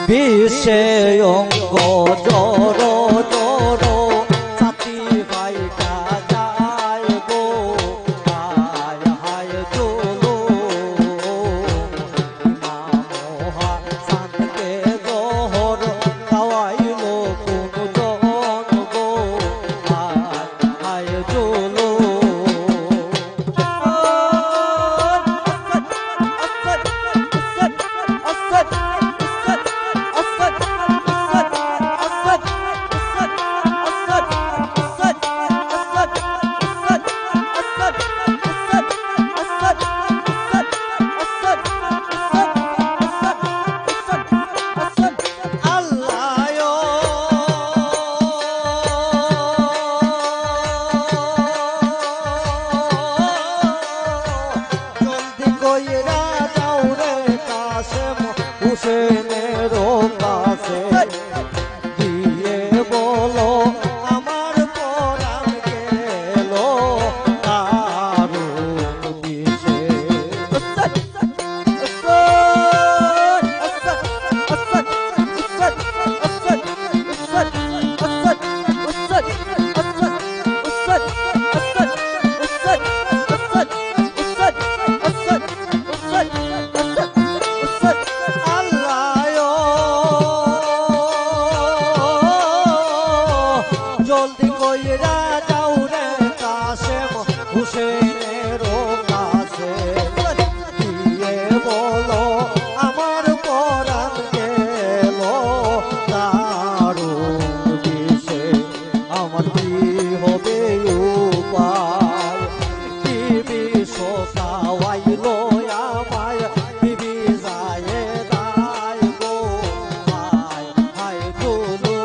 বিষে অঙ্গ জড় জড় ছাতি ফাইটা যায় গো হায় হায় চলো মহা শান্তকে জহর খাওয়াইলো কোন জন গো হায় হায় চলো হুসেনের কাছে গিয়ে বলো আমার পরাণ গেল দারুণ বিষে জলদি কইরা যাও রে কাশেম হুসেনের কাছে গিয়ে বলো আমার পরাণ গেল দারুণ বিষে আমার কি হবে উপায় কি বিষ খাওয়াইলো আমায় বিবি যায় দায় গো হায় হায় চলো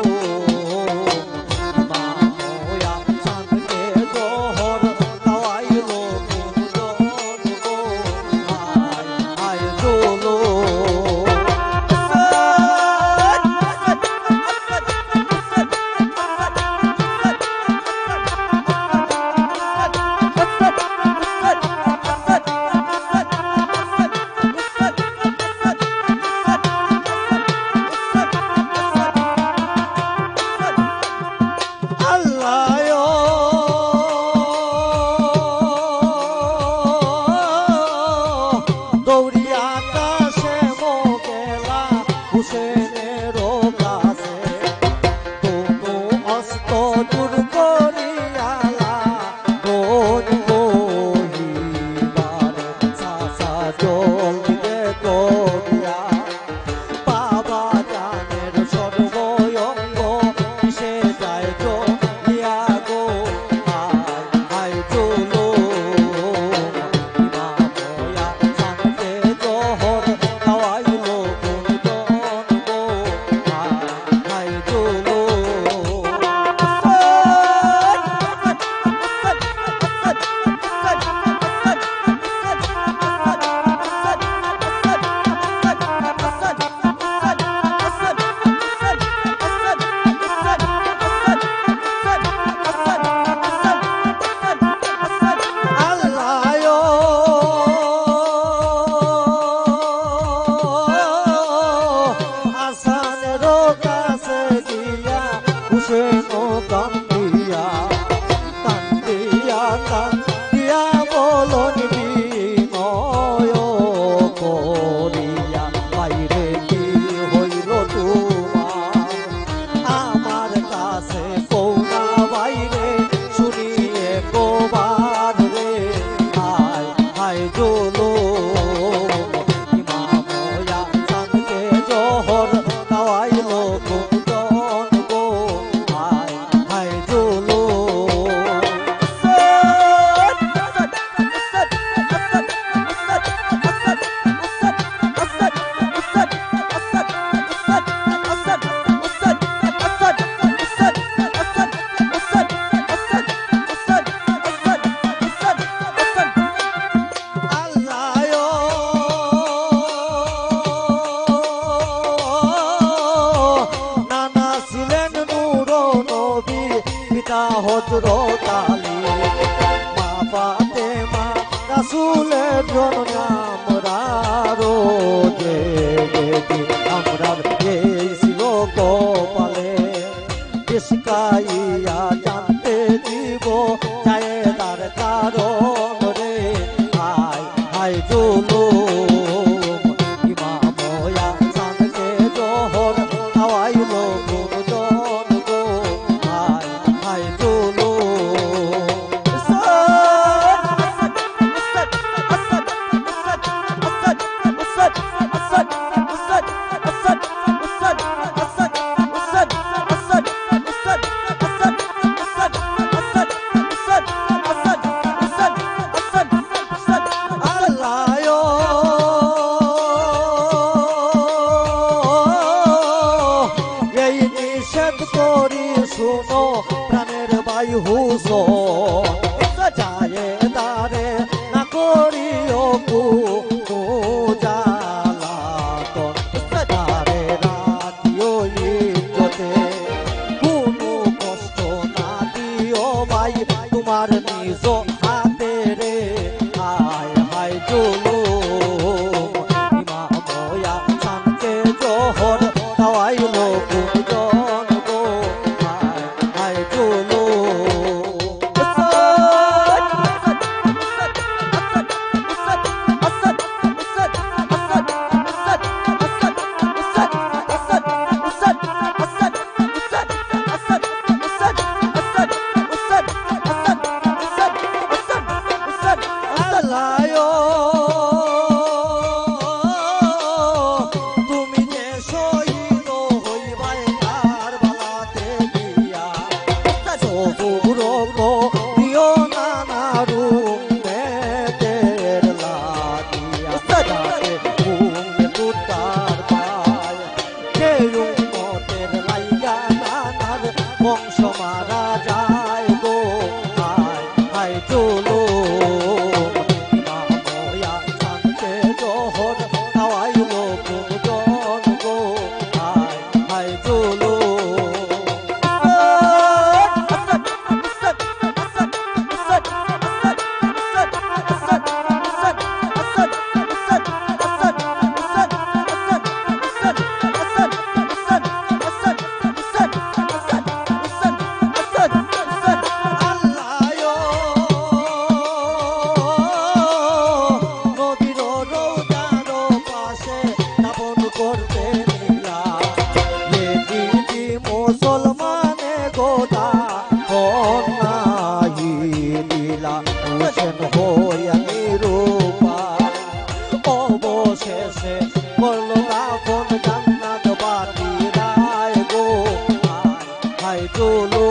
হুসেনের কাছে কোনো অস্ত দূর করিয়ালা কোন গহিবারে সাসা জল দিতে করিয়া বাবা জানের সর্বঙ্গ কিসে যায় চলিয়া গো হায় হায় চলো ইমাময়া শান্তে জহর খাওয়াইলো হুসেনো কান্দিয়া কান্দিয়া কান্দিয়া বলন বিনয় করিয়া বাইরে কি হইল তোমার আমার কাছে কোনা বাইরে শুনিয়ে কোবার রে হায় হায় জলো ইমাময়া শান্তে জহর খাওয়াইলো হযরত আলী মা ফাতেমা রাসূল রাসূলের জন্য আমরা রোজে গেছি আমরা গেছিল কপালে ইসকাইয়া জানতে দিব চায়ে তার কারণ রে হায় হায় জুলুম ইমাম হাসানকে জোহর খাওয়াইলো গুরুজন গো হায় হায় জুলুম শুনো প্রাণের বায়ু হুসন যায় দারে না করিও জালাতন দারে রাখিও ইজ্জতে কোনো কষ্ট না দিও ভাই তোমার নিজ হাতে রে হায় হায় জুলুম ইমাম হাসানকে জোহর খাওয়াইলো গুরুজন গো হায় তুমি যে শহীদ হইবাই কারবালাতে গিয়া সবুরো দিও নানারু মেয়েদের লাগিয়া যাতে ঘুমে তুতার পায় কে উম্মতের লাইগা নানার বংশ মারা যায় গো হায় হায় জুলুম ইমাম হাসানকে জোহর খাওয়াইলো গুরুজন গো হায় হায় জুলুম নদীর রৌদারো পাশে দাপন করতে নিলাম দিদি মুসলমানে গোদা কন্যাই দিলা হোসেন হইয়া নিরূপা অবশেষে করল কাফন জান্নাত বাতি রায় গো হায় হায় জুলুম